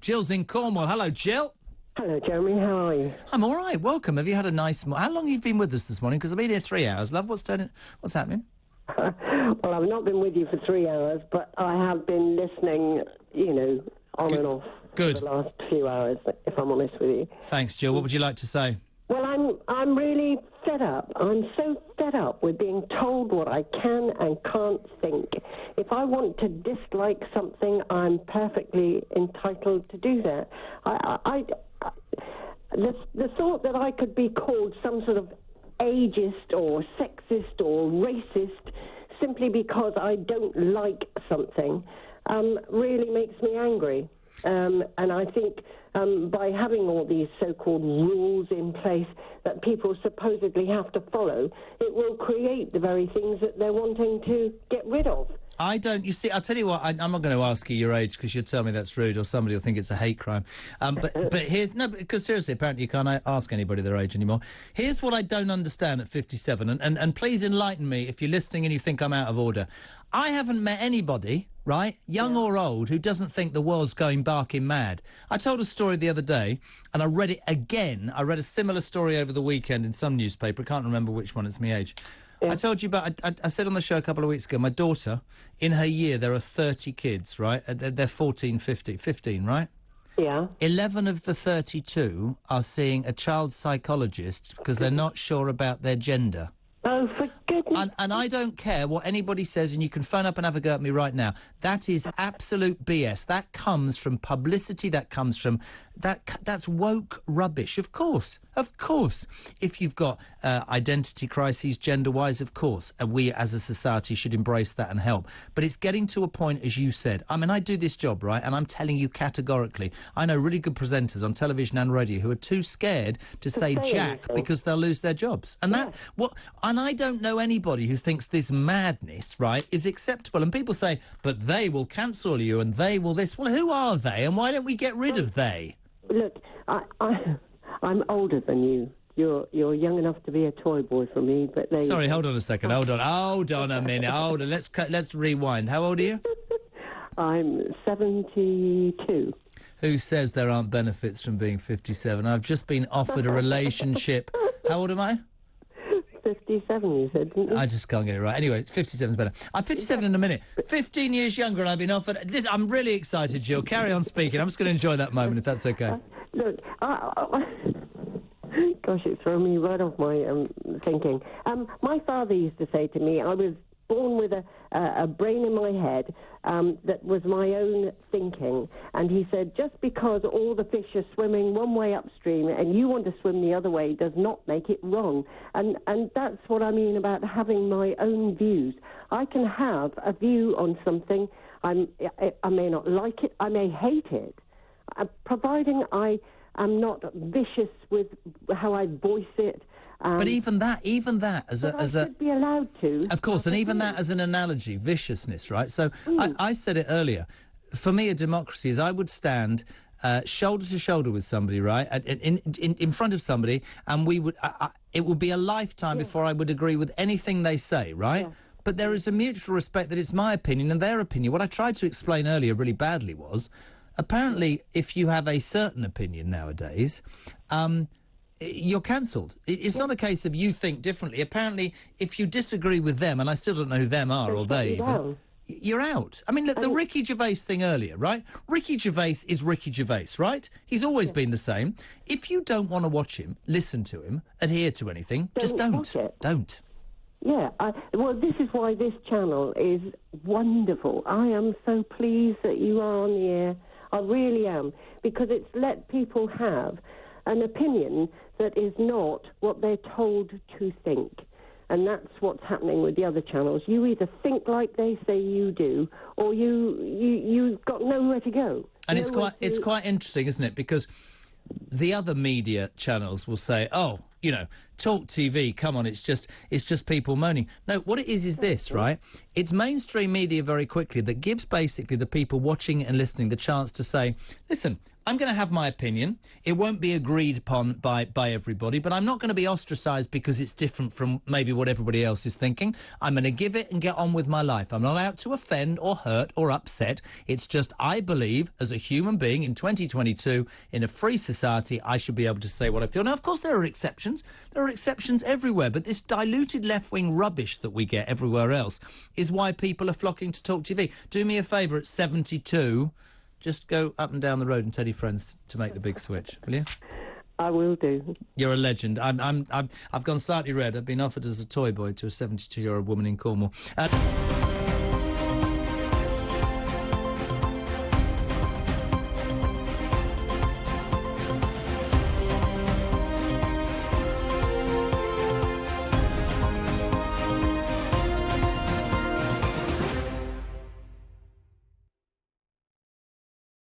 Jill's in Cornwall. Hello, Jill. Hello, Jeremy. How are you? I'm all right. Welcome. Have you had a nice... How long have you been with us this morning? Because I've been here 3 hours. Love, what's happening? Well, I've not been with you for 3 hours, but I have been listening, on and off Good. for the last few hours, if I'm honest with you. Thanks, Jill. What would you like to say? Well, I'm really fed up. I'm so fed up with being told what I can and can't think. If I want to dislike something, I'm perfectly entitled to do that. The thought that I could be called some sort of ageist or sexist or racist simply because I don't like something really makes me angry. And I think by having all these so-called rules in place that people supposedly have to follow, it will create the very things that they're wanting to get rid of. I don't... You see, I'll tell you what, I'm not going to ask you your age because you'll tell me that's rude or somebody will think it's a hate crime. But here's... No, because seriously, apparently you can't ask anybody their age anymore. Here's what I don't understand at 57, and please enlighten me if you're listening and you think I'm out of order. I haven't met anybody, right, young or old, who doesn't think the world's going barking mad. I told a story the other day, and I read it again. I read a similar story over the weekend in some newspaper. I can't remember which one, it's my age. Yeah. I told you about... I said on the show a couple of weeks ago, my daughter, in her year, there are 30 kids, right? They're 14, 15, right? Yeah. 11 of the 32 are seeing a child psychologist because they're not sure about their gender. Oh, for goodness. And I don't care what anybody says, and you can phone up and have a go at me right now. That is absolute BS. That comes from publicity. That comes from... That's woke rubbish. Of course. If you've got identity crises, gender-wise, of course. And we as a society should embrace that and help. But it's getting to a point, as you said. I mean, I do this job, right? And I'm telling you categorically, I know really good presenters on television and radio who are too scared to say jack because they'll lose their jobs. And and I don't know anybody who thinks this madness, right, is acceptable. And people say, but they will cancel you and they will this. Well, who are they? And why don't we get rid of they? Look, I'm older than you. You're young enough to be a toy boy for me, but they... Sorry, hold on a second. Hold on a minute. Hold on. Let's rewind. How old are you? I'm 72. Who says there aren't benefits from being 57? I've just been offered a relationship. How old am I? 57, you said, didn't you? I just can't get it right. Anyway, 57's better. I'm 57 in a minute. 15 years younger and I've been offered... I'm really excited, Jill. Carry on speaking. I'm just going to enjoy that moment, if that's OK. Look, gosh, it's thrown me right off my thinking. My father used to say to me, I was born with a brain in my head that was my own thinking. And he said, just because all the fish are swimming one way upstream and you want to swim the other way does not make it wrong. And that's what I mean about having my own views. I can have a view on something. I may not like it. I may hate it. Providing I am not vicious with how I voice it. But even that as a should be allowed to. Of course, and even that as an analogy, viciousness, right? So I said it earlier. For me, a democracy is I would stand shoulder to shoulder with somebody, right, in front of somebody, and we would. It would be a lifetime before I would agree with anything they say, right? Yeah. But there is a mutual respect that it's my opinion and their opinion. What I tried to explain earlier really badly was, apparently, if you have a certain opinion nowadays, you're cancelled. It's not a case of you think differently. Apparently, if you disagree with them, and I still don't know who them are or they even, you're out. I mean, look, the Ricky Gervais thing earlier, right? Ricky Gervais is Ricky Gervais, right? He's always been the same. If you don't want to watch him, listen to him, adhere to anything, just don't. Don't. Yeah, well, this is why this channel is wonderful. I am so pleased that you are on the air. I really am, because it's let people have an opinion that is not what they're told to think. And that's what's happening with the other channels. You either think like they say you do, or you've got nowhere to go. And it's quite interesting, isn't it? Because the other media channels will say, oh, you know, talkTV, come on, it's just people moaning. No, what it is this, right? It's mainstream media very quickly that gives basically the people watching and listening the chance to say, listen, I'm going to have my opinion. It won't be agreed upon by everybody, but I'm not going to be ostracised because it's different from maybe what everybody else is thinking. I'm going to give it and get on with my life. I'm not out to offend or hurt or upset. It's just I believe, as a human being in 2022, in a free society, I should be able to say what I feel. Now, of course, there are exceptions. There are exceptions everywhere, but this diluted left-wing rubbish that we get everywhere else is why people are flocking to talkTV. Do me a favour, at 72... just go up and down the road and tell your friends to make the big switch, will you? I will do. You're a legend. I've gone slightly red. I've been offered as a toy boy to a 72-year-old woman in Cornwall.